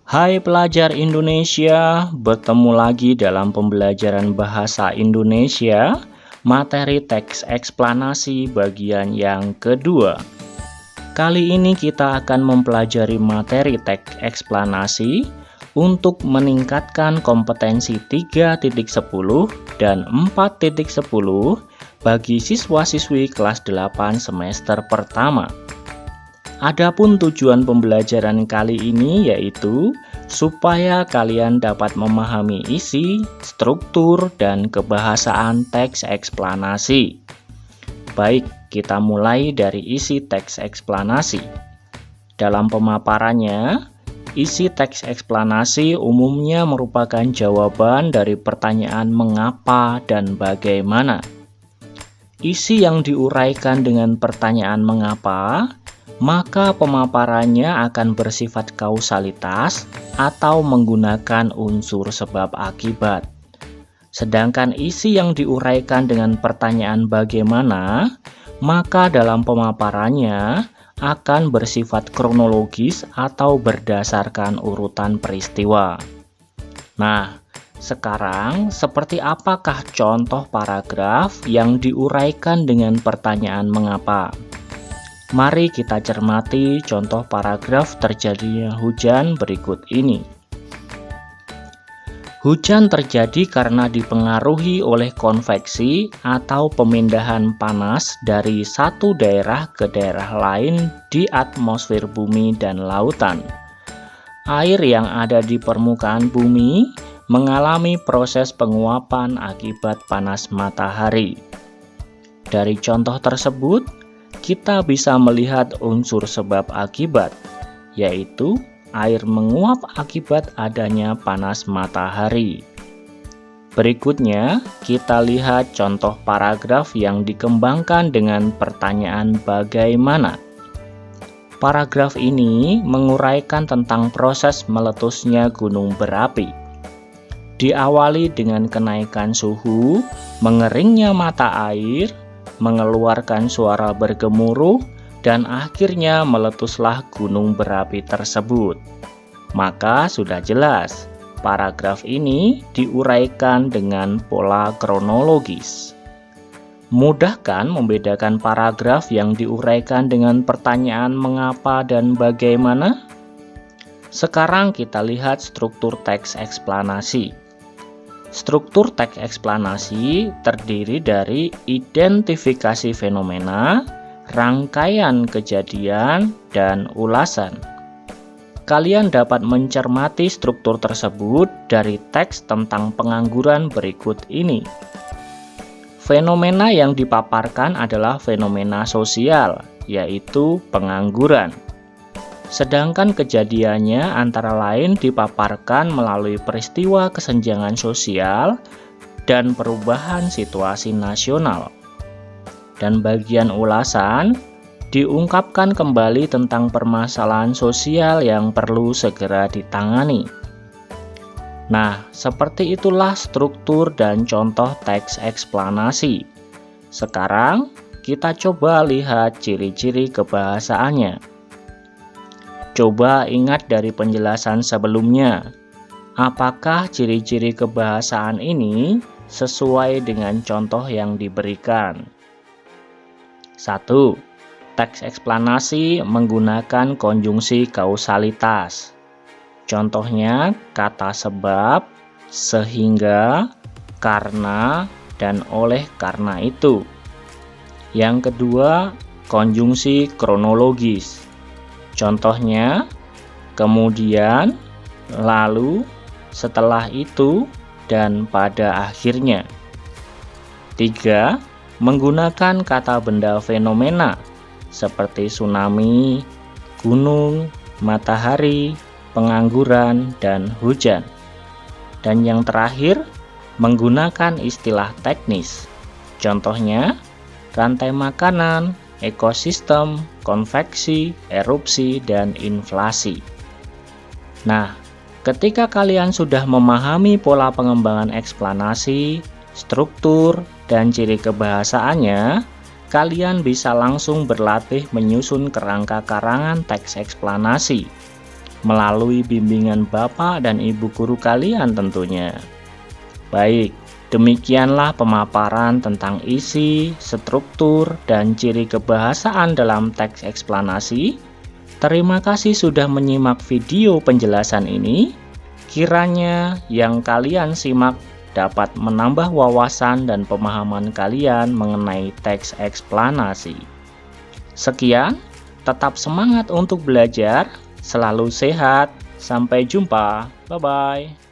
Hai pelajar Indonesia, bertemu lagi dalam pembelajaran bahasa Indonesia, materi teks eksplanasi bagian yang kedua. Kali ini kita akan mempelajari materi teks eksplanasi untuk meningkatkan kompetensi 3.10 dan 4.10 bagi siswa-siswi kelas 8 semester pertama. Adapun tujuan pembelajaran kali ini yaitu supaya kalian dapat memahami isi, struktur, dan kebahasaan teks eksplanasi. Baik, kita mulai dari isi teks eksplanasi. Dalam pemaparannya, isi teks eksplanasi umumnya merupakan jawaban dari pertanyaan mengapa dan bagaimana. Isi yang diuraikan dengan pertanyaan mengapa, maka pemaparannya akan bersifat kausalitas atau menggunakan unsur sebab akibat. Sedangkan isi yang diuraikan dengan pertanyaan bagaimana, maka dalam pemaparannya akan bersifat kronologis atau berdasarkan urutan peristiwa. Nah, sekarang seperti apakah contoh paragraf yang diuraikan dengan pertanyaan mengapa? Mari kita cermati contoh paragraf terjadinya hujan berikut ini. Hujan terjadi karena dipengaruhi oleh konveksi atau pemindahan panas dari satu daerah ke daerah lain di atmosfer bumi dan lautan. Air yang ada di permukaan bumi mengalami proses penguapan akibat panas matahari. Dari contoh tersebut, kita bisa melihat unsur sebab akibat, yaitu air menguap akibat adanya panas matahari. Berikutnya, kita lihat contoh paragraf yang dikembangkan dengan pertanyaan bagaimana. Paragraf ini menguraikan tentang proses meletusnya gunung berapi. Diawali dengan kenaikan suhu, mengeringnya mata air, mengeluarkan suara bergemuruh, dan akhirnya meletuslah gunung berapi tersebut. Maka sudah jelas, paragraf ini diuraikan dengan pola kronologis. Mudah kan membedakan paragraf yang diuraikan dengan pertanyaan mengapa dan bagaimana? Sekarang kita lihat struktur teks eksplanasi. Struktur teks eksplanasi terdiri dari identifikasi fenomena, rangkaian kejadian, dan ulasan. Kalian dapat mencermati struktur tersebut dari teks tentang pengangguran berikut ini. Fenomena yang dipaparkan adalah fenomena sosial, yaitu pengangguran. Sedangkan kejadiannya antara lain dipaparkan melalui peristiwa kesenjangan sosial dan perubahan situasi nasional. Dan bagian ulasan diungkapkan kembali tentang permasalahan sosial yang perlu segera ditangani. Nah, seperti itulah struktur dan contoh teks eksplanasi. Sekarang kita coba lihat ciri-ciri kebahasaannya. Coba ingat dari penjelasan sebelumnya, apakah ciri-ciri kebahasaan ini sesuai dengan contoh yang diberikan? 1. Teks eksplanasi menggunakan konjungsi kausalitas. Contohnya kata sebab, sehingga, karena, dan oleh karena itu. Yang kedua, konjungsi kronologis. Contohnya, kemudian, lalu, setelah itu, dan pada akhirnya. 3. Menggunakan kata benda fenomena seperti tsunami, gunung, matahari, pengangguran, dan hujan. Dan yang terakhir, menggunakan istilah teknis. Contohnya, rantai makanan, ekosistem, konveksi, erupsi, dan inflasi. Nah, ketika kalian sudah memahami pola pengembangan eksplanasi, struktur, dan ciri kebahasaannya, kalian bisa langsung berlatih menyusun kerangka karangan teks eksplanasi. melalui bimbingan Bapak dan Ibu guru kalian tentunya. Baik, demikianlah pemaparan tentang isi, struktur, dan ciri kebahasaan dalam teks eksplanasi. Terima kasih sudah menyimak video penjelasan ini. Kiranya yang kalian simak dapat menambah wawasan dan pemahaman kalian mengenai teks eksplanasi. Sekian, tetap semangat untuk belajar, selalu sehat, sampai jumpa, bye-bye.